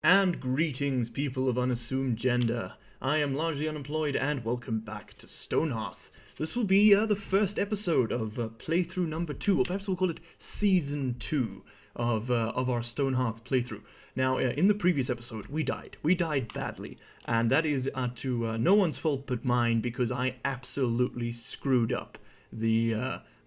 And greetings, people of unassumed gender. I am largely unemployed, and welcome back to Stonehearth. This will be the first episode of playthrough number 2, or perhaps we'll call it Season 2 of our Stonehearth playthrough. Now, in the previous episode, we died. We died badly, and that is to no one's fault but mine, because I absolutely screwed up the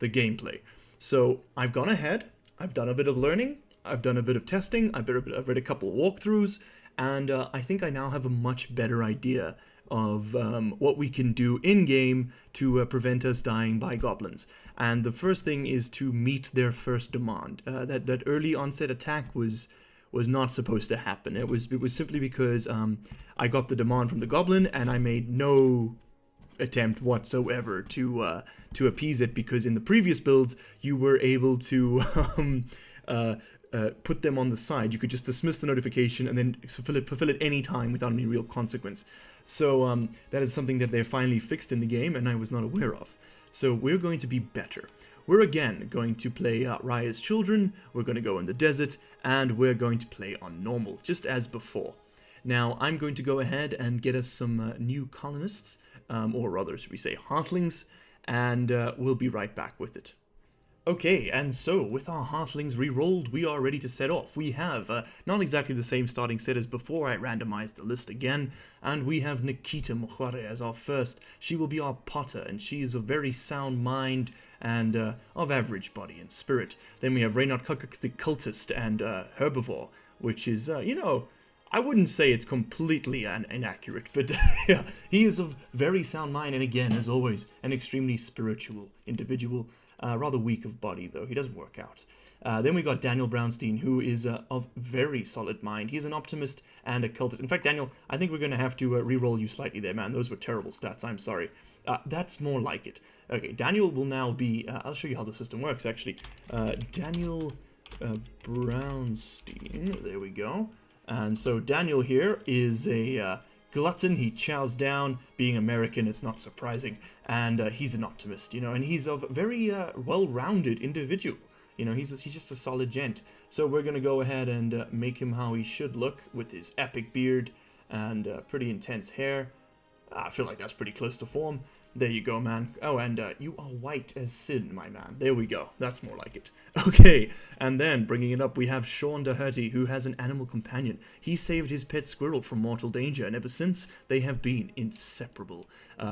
gameplay. So, I've gone ahead, I've done a bit of learning, I've done a bit of testing, I've read a couple of walkthroughs, and I think I now have a much better idea of what we can do in-game to prevent us dying by goblins. And the first thing is to meet their first demand. That early onset attack was not supposed to happen. It was simply because I got the demand from the goblin, and I made no attempt whatsoever to appease it, because in the previous builds you were able to put them on the side. You could just dismiss the notification and then fulfill it any time without any real consequence. So that is something that they finally fixed in the game, and I was not aware of. So we're going to be better. We're again going to play Raya's Children, we're going to go in the desert, and we're going to play on normal, just as before. Now, I'm going to go ahead and get us some new colonists, or rather, should we say, Hearthlings, and we'll be right back with it. Okay, and so, with our Hearthlings re-rolled, we are ready to set off. We have not exactly the same starting set as before. I randomized the list again, and we have Nikita Mojuare as our first. She will be our potter, and she is of very sound mind and of average body and spirit. Then we have Reynard Kukuk the cultist and herbivore, which is, I wouldn't say it's completely inaccurate, but yeah, he is of very sound mind, and again, as always, an extremely spiritual individual. Rather weak of body, though. He doesn't work out. Then we got Daniel Brownstein, who is of very solid mind. He's an optimist and a cultist. In fact, Daniel, I think we're going to have to re-roll you slightly there, man. Those were terrible stats. I'm sorry. That's more like it. Okay, Daniel will now be... I'll show you how the system works, actually. Daniel Brownstein. There we go. And so Daniel here is a... glutton. He chows down. Being American, it's not surprising. And he's an optimist, and he's a very well-rounded individual. He's just a solid gent. So we're going to go ahead and make him how he should look, with his epic beard and pretty intense hair. I feel like that's pretty close to form. There you go, man. Oh, and you are white as sin, my man. There we go. That's more like it. Okay, and then, bringing it up, we have Sean Doherty, who has an animal companion. He saved his pet squirrel from mortal danger, and ever since, they have been inseparable.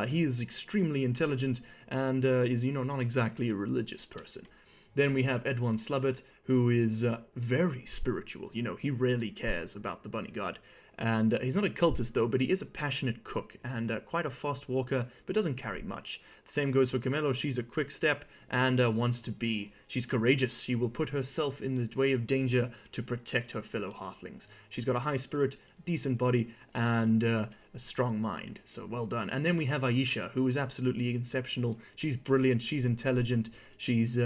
He is extremely intelligent, and is, not exactly a religious person. Then we have Edwin Slubbert, who is very spiritual. He rarely cares about the bunny god. And he's not a cultist, though, but he is a passionate cook and quite a fast walker, but doesn't carry much. The same goes for Camelo. She's a quick step and wants to be. She's courageous. She will put herself in the way of danger to protect her fellow Hearthlings. She's got a high spirit, decent body, and a strong mind. So well done. And then we have Aisha, who is absolutely exceptional. She's brilliant. She's intelligent. She's,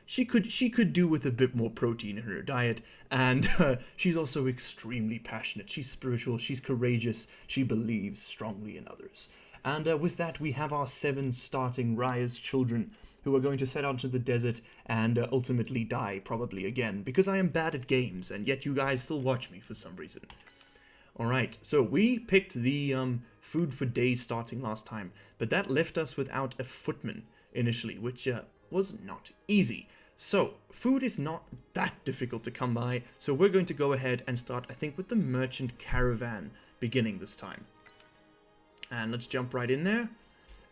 she could do with a bit more protein in her diet. And she's also extremely passionate. She's spiritual. She's courageous. She believes strongly in others. And with that, we have our 7 starting Raya's Children, who are going to set out into the desert and ultimately die, probably again, because I am bad at games, and yet you guys still watch me for some reason. Alright, so we picked the food for days starting last time, but that left us without a footman initially, which was not easy. So, food is not that difficult to come by, so we're going to go ahead and start, I think, with the merchant caravan beginning this time. And let's jump right in there.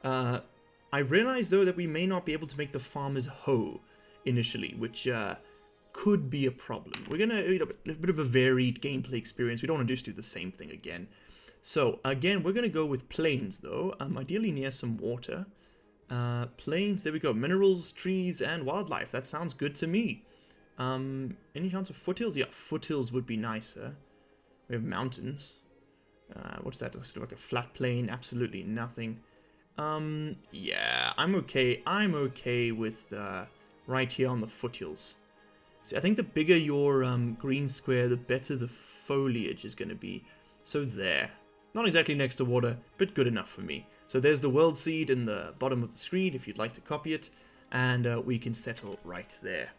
I realize, though, that we may not be able to make the farmer's hoe initially, which could be a problem. We're going to a bit of a varied gameplay experience. We don't want to just do the same thing again. So, again, we're going to go with plains, though, ideally near some water. Plains, there we go. Minerals, trees, and wildlife. That sounds good to me. Any chance of foothills? Yeah, foothills would be nicer. We have mountains. What's that? Sort of like a flat plain. Absolutely nothing. Yeah, I'm okay. I'm okay with right here on the foothills. See, I think the bigger your green square, the better the foliage is going to be. So there. Not exactly next to water, but good enough for me. So there's the world seed in the bottom of the screen if you'd like to copy it. And we can settle right there.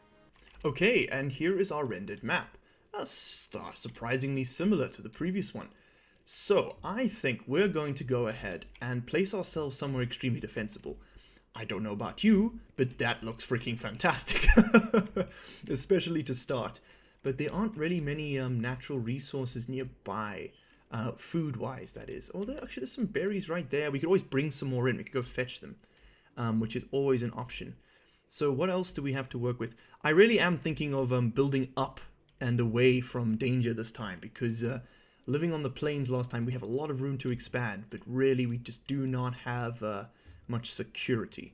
Okay, and here is our rendered map. Surprisingly similar to the previous one. So, I think we're going to go ahead and place ourselves somewhere extremely defensible. I don't know about you, but that looks freaking fantastic. Especially to start. But there aren't really many natural resources nearby. Food-wise, that is. Oh, there's some berries right there. We could always bring some more in. We could go fetch them, which is always an option. So what else do we have to work with? I really am thinking of building up and away from danger this time, because living on the plains last time, we have a lot of room to expand, but really we just do not have much security.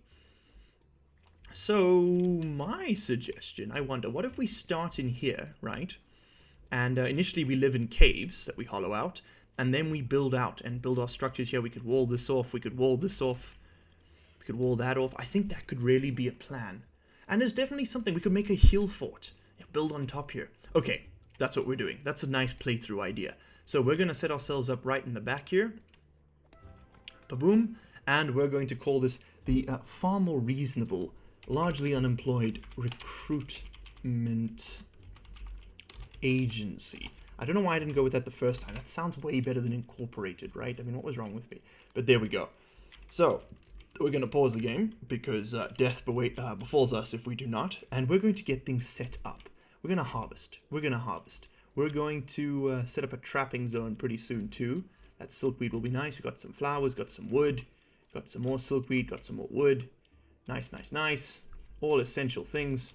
So my suggestion, I wonder, what if we start in here, right? And initially we live in caves that we hollow out, and then we build out and build our structures here. We could wall this off, we could wall this off, we could wall that off. I think that could really be a plan. And there's definitely something, we could make a hill fort. Yeah, build on top here. Okay, that's what we're doing. That's a nice playthrough idea. So we're going to set ourselves up right in the back here. Ba-boom. And we're going to call this the far more reasonable, largely unemployed recruitment agency. I don't know why I didn't go with that the first time. That sounds way better than incorporated, right? I mean, what was wrong with me? But there we go. So, we're going to pause the game, because death befalls us if we do not. And we're going to get things set up. We're going to harvest. We're going to set up a trapping zone pretty soon, too. That silkweed will be nice. We've got some flowers, got some wood, got some more silkweed, got some more wood. Nice, nice, nice. All essential things.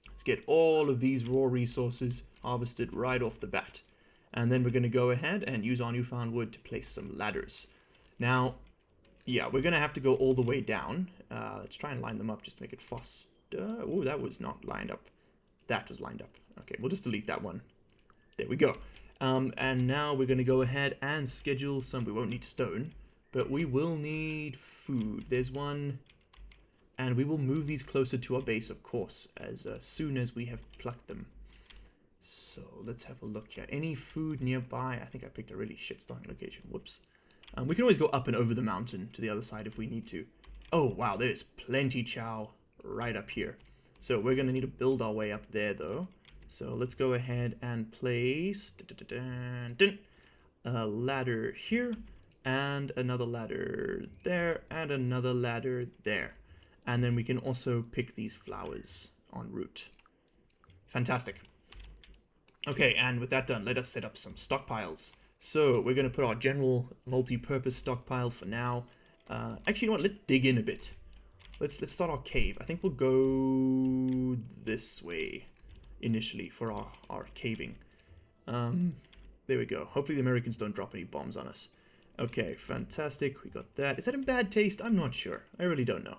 Let's get all of these raw resources harvested right off the bat. And then we're going to go ahead and use our newfound wood to place some ladders. Now, yeah, we're going to have to go all the way down. Let's try and line them up just to make it faster. Oh, that was not lined up. That was lined up. Okay, we'll just delete that one. There we go. And now we're going to go ahead and schedule some. We won't need stone, but we will need food. There's one. And we will move these closer to our base, of course, as soon as we have plucked them. So let's have a look here. Any food nearby? I think I picked a really shit starting location. Whoops. We can always go up and over the mountain to the other side if we need to. Oh, wow, there's plenty chow right up here. So we're going to need to build our way up there, though. So let's go ahead and place a ladder here, and another ladder there, and another ladder there. And then we can also pick these flowers en route. Fantastic. Okay, and with that done, let us set up some stockpiles. So we're going to put our general multi-purpose stockpile for now. Actually, you know what? Let's dig in a bit. Let's start our cave. I think we'll go this way initially for our caving. There we go. Hopefully the Americans don't drop any bombs on us. Okay, fantastic. We got that. Is that in bad taste? I'm not sure. I really don't know.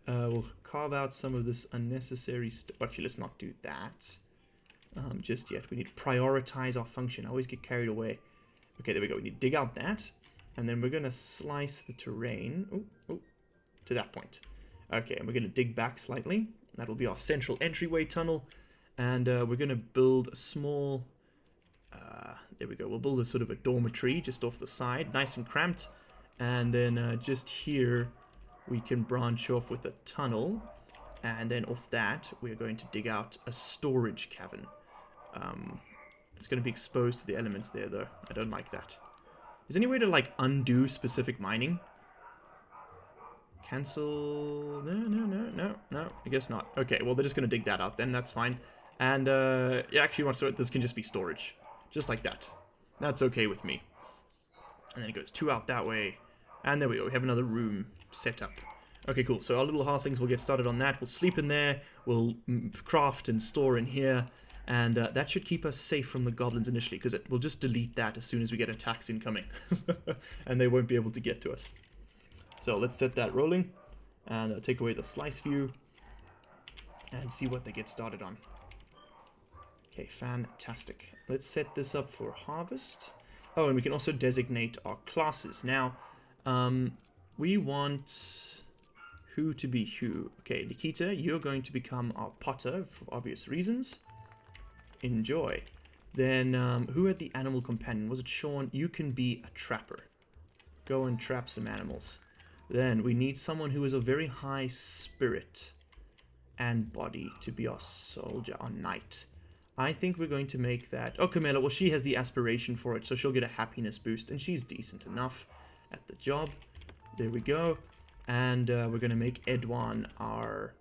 We'll carve out some of this unnecessary stuff. Actually, let's not do that just yet. We need to prioritize our function. I always get carried away. Okay, there we go. We need to dig out that. And then we're going to slice the terrain to that point. Okay, and we're going to dig back slightly. That'll be our central entryway tunnel. And we're going to build a small... there we go. We'll build a sort of a dormitory just off the side. Nice and cramped. And then just here, we can branch off with a tunnel. And then off that, we're going to dig out a storage cavern. It's going to be exposed to the elements there, though. I don't like that. Is there any way to, like, undo specific mining? Cancel... No. I guess not. Okay, well, they're just going to dig that out then. That's fine. And, yeah, actually, this can just be storage. Just like that. That's okay with me. And then it goes 2 out that way. And there we go. We have another room set up. Okay, cool. So our little halflings will get started on that. We'll sleep in there. We'll craft and store in here. And that should keep us safe from the goblins initially, because we'll just delete that as soon as we get attacks incoming. And they won't be able to get to us. So let's set that rolling. And take away the slice view. And see what they get started on. Okay, fantastic. Let's set this up for harvest. Oh, and we can also designate our classes. Now, we want... who to be who. Okay, Nikita, you're going to become our potter for obvious reasons. Enjoy. Then, who had the animal companion? Was it Sean? You can be a trapper. Go and trap some animals. Then, we need someone who is a very high spirit and body to be our soldier, our knight. I think we're going to make that... Oh, Camilla, well, she has the aspiration for it, so she'll get a happiness boost, and she's decent enough at the job. There we go. And we're going to make Edwan our...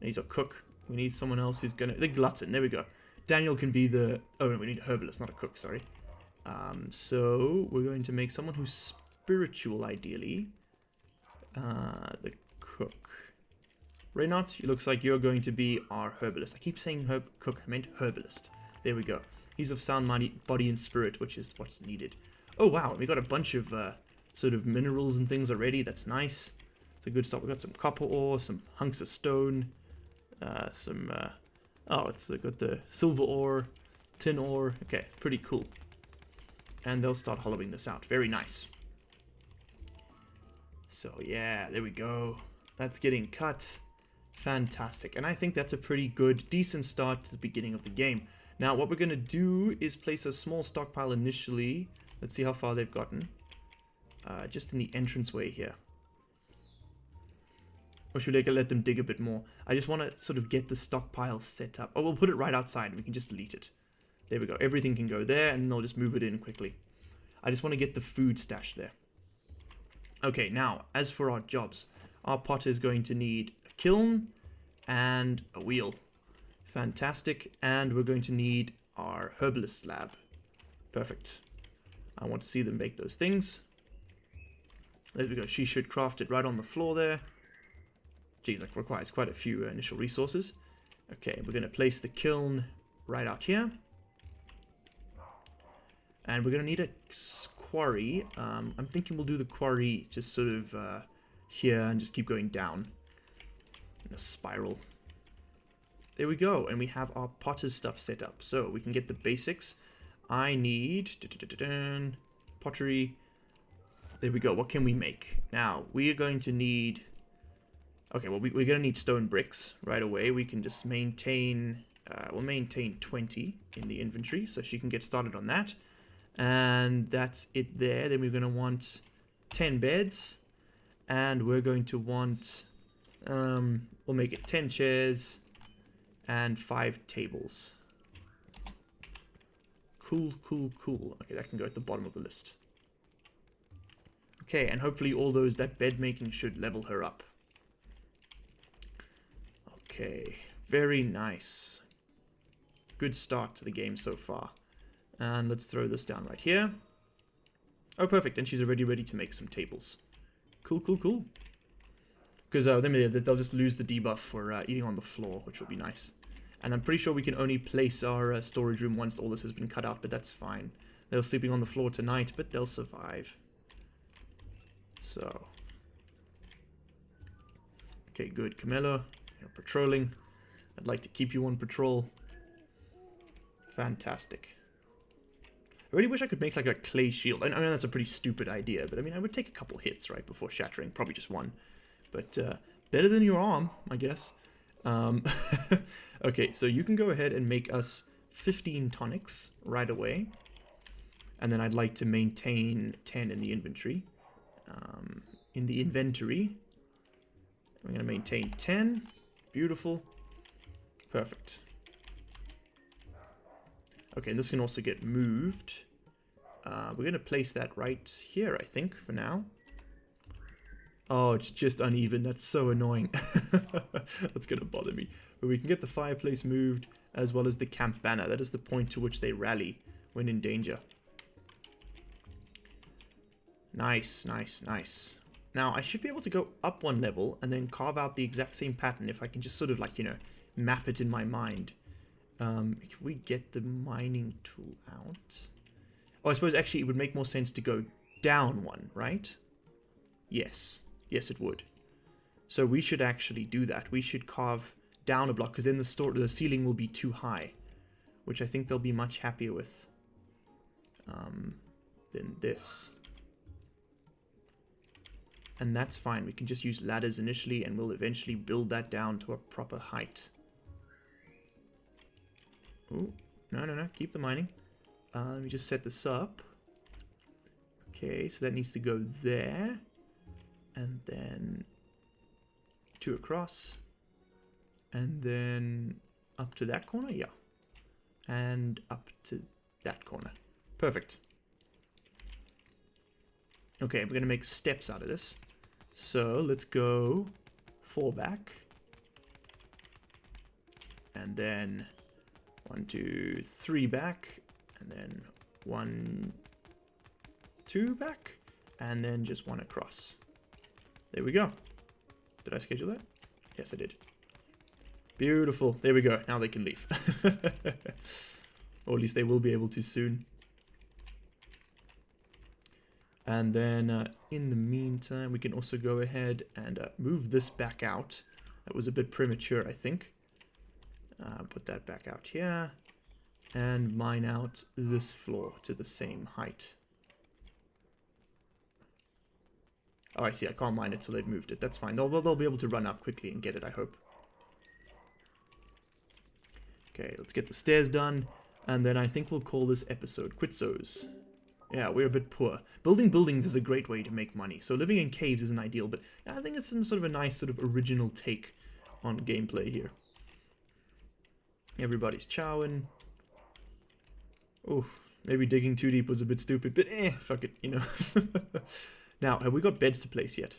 He's a cook. We need someone else who's going to... The glutton, there we go. Daniel can be the... Oh, no, we need a herbalist, not a cook, sorry. So we're going to make someone who's spiritual, ideally. The cook. Reynard, it looks like you're going to be our herbalist. I keep saying cook, I meant herbalist. There we go. He's of sound body and spirit, which is what's needed. Oh, wow, we got a bunch of sort of minerals and things already. That's nice. It's a good start. We got some copper ore, some hunks of stone, it's got the silver ore, tin ore. Okay, pretty cool. And they'll start hollowing this out. Very nice. So, yeah, there we go. That's getting cut. Fantastic. And I think that's a pretty good, decent start to the beginning of the game. Now, what we're going to do is place a small stockpile initially. Let's see how far they've gotten. Just in the entranceway here. Or should I let them dig a bit more? I just want to sort of get the stockpile set up. Oh, we'll put it right outside and we can just delete it. There we go. Everything can go there and they'll just move it in quickly. I just want to get the food stashed there. Okay, now, as for our jobs. Our potter is going to need a kiln and a wheel. Fantastic. And we're going to need our herbalist lab. Perfect. I want to see them make those things. There we go. She should craft it right on the floor there. Geez, that requires quite a few initial resources. Okay, we're going to place the kiln right out here. And we're going to need a quarry. I'm thinking we'll do the quarry just sort of here and just keep going down in a spiral. There we go. And we have our potter's stuff set up. So we can get the basics. I need pottery. There we go. What can we make? Now, we are going to need... Okay, well, we're going to need stone bricks right away. We can just maintain... we'll maintain 20 in the inventory, so she can get started on that. And that's it there. Then we're going to want 10 beds. And we're going to want... we'll make it 10 chairs and 5 tables. Cool, cool, cool. Okay, that can go at the bottom of the list. Okay, and hopefully all those, that bed making should level her up. Okay, very nice. Good start to the game so far. And let's throw this down right here. Oh, perfect, and she's already ready to make some tables. Cool, cool, cool. Because then they'll just lose the debuff for eating on the floor, which will be nice. And I'm pretty sure we can only place our storage room once all this has been cut out, but that's fine. They're sleeping on the floor tonight, but they'll survive. So. Okay, good. Camilla, you're patrolling. I'd like to keep you on patrol. Fantastic. I really wish I could make like a clay shield. I know that's a pretty stupid idea, but I mean, I would take a couple hits, right, before shattering. Probably just one. But better than your arm, I guess. Okay, so you can go ahead and make us 15 tonics right away. And then I'd like to maintain 10 in the inventory. I'm going to maintain 10. Beautiful. Perfect. Okay, and this can also get moved. We're going to place that right here, I think, for now. Oh, it's just uneven. That's so annoying. That's going to bother me. But we can get the fireplace moved, as well as the camp banner. That is the point to which they rally when in danger. Nice, nice, nice. Now, I should be able to go up one level and then carve out the exact same pattern if I can just sort of like, you know, map it in my mind. If we get the mining tool out... Oh, I suppose actually it would make more sense to go down one, right? Yes. Yes, it would. So we should actually do that. We should carve down a block, because then the ceiling will be too high, which I think they'll be much happier with than this. And that's fine. We can just use ladders initially, and we'll eventually build that down to a proper height. Oh, no. Keep the mining. Let me just set this up. Okay, so that needs to go there. And then 2 across. And then up to that corner, yeah. and up to that corner. Perfect. Okay, we're going to make steps out of this. So let's go 4 back. And then 1, 2, 3 back. And then 1, 2 back. And then just 1 across. There we go. Did I schedule that? Yes, I did. Beautiful. There we go. Now they can leave. Or at least they will be able to soon. And then in the meantime, we can also go ahead and move this back out. That was a bit premature, I think. Put that back out here. And mine out this floor to the same height. Oh, I see. I can't mine it till they've moved it. That's fine. They'll be able to run up quickly and get it, I hope. Okay, let's get the stairs done. And then I think we'll call this episode Quitzos. Yeah, we're a bit poor. Building buildings is a great way to make money. So living in caves isn't ideal, but I think it's some sort of a nice sort of original take on gameplay here. Everybody's chowing. Oh, maybe digging too deep was a bit stupid, but fuck it, you know. Now, have we got beds to place yet?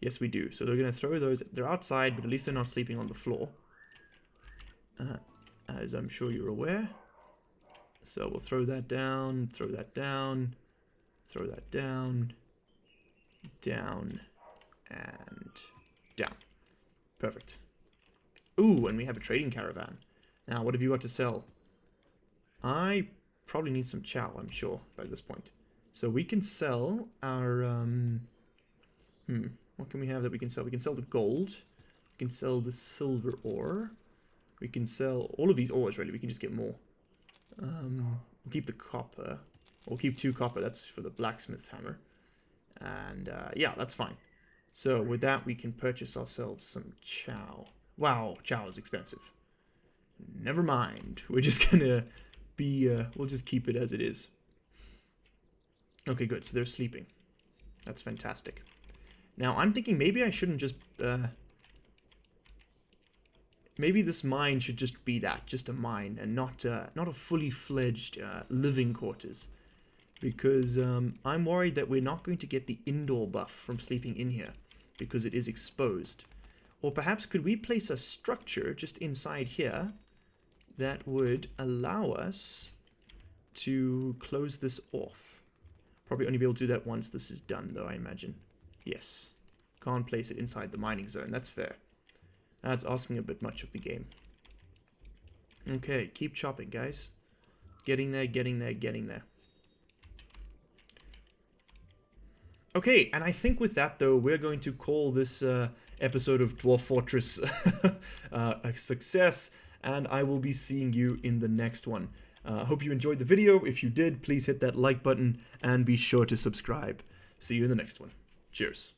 Yes, we do. So they're going to throw those. They're outside, but at least they're not sleeping on the floor. As I'm sure you're aware. So we'll throw that down, throw that down, throw that down, down, and down. Perfect. Ooh, and we have a trading caravan. Now, what have you got to sell? I probably need some chow, I'm sure, by this point. So we can sell our, what can we have that we can sell? We can sell the gold. We can sell the silver ore. We can sell all of these ores, really. We can just get more. We'll keep the copper. We'll keep 2 copper. That's for the blacksmith's hammer. And, yeah, that's fine. So with that, we can purchase ourselves some chow. Wow, chow is expensive. Never mind. We're just gonna be, we'll just keep it as it is. Okay, good. So they're sleeping. That's fantastic. Now, I'm thinking maybe I shouldn't just, maybe this mine should just be that, just a mine, and not a fully fledged living quarters. Because I'm worried that we're not going to get the indoor buff from sleeping in here, because it is exposed. Or perhaps could we place a structure just inside here that would allow us to close this off? Probably only be able to do that once this is done, though, I imagine. Yes. Can't place it inside the mining zone. That's fair. That's asking a bit much of the game. Okay, keep chopping, guys. Getting there, getting there, getting there. Okay, and I think with that, though, we're going to call this episode of Dwarf Fortress a success, and I will be seeing you in the next one. Hope you enjoyed the video. If you did, please hit that like button and be sure to subscribe. See you in the next one. Cheers.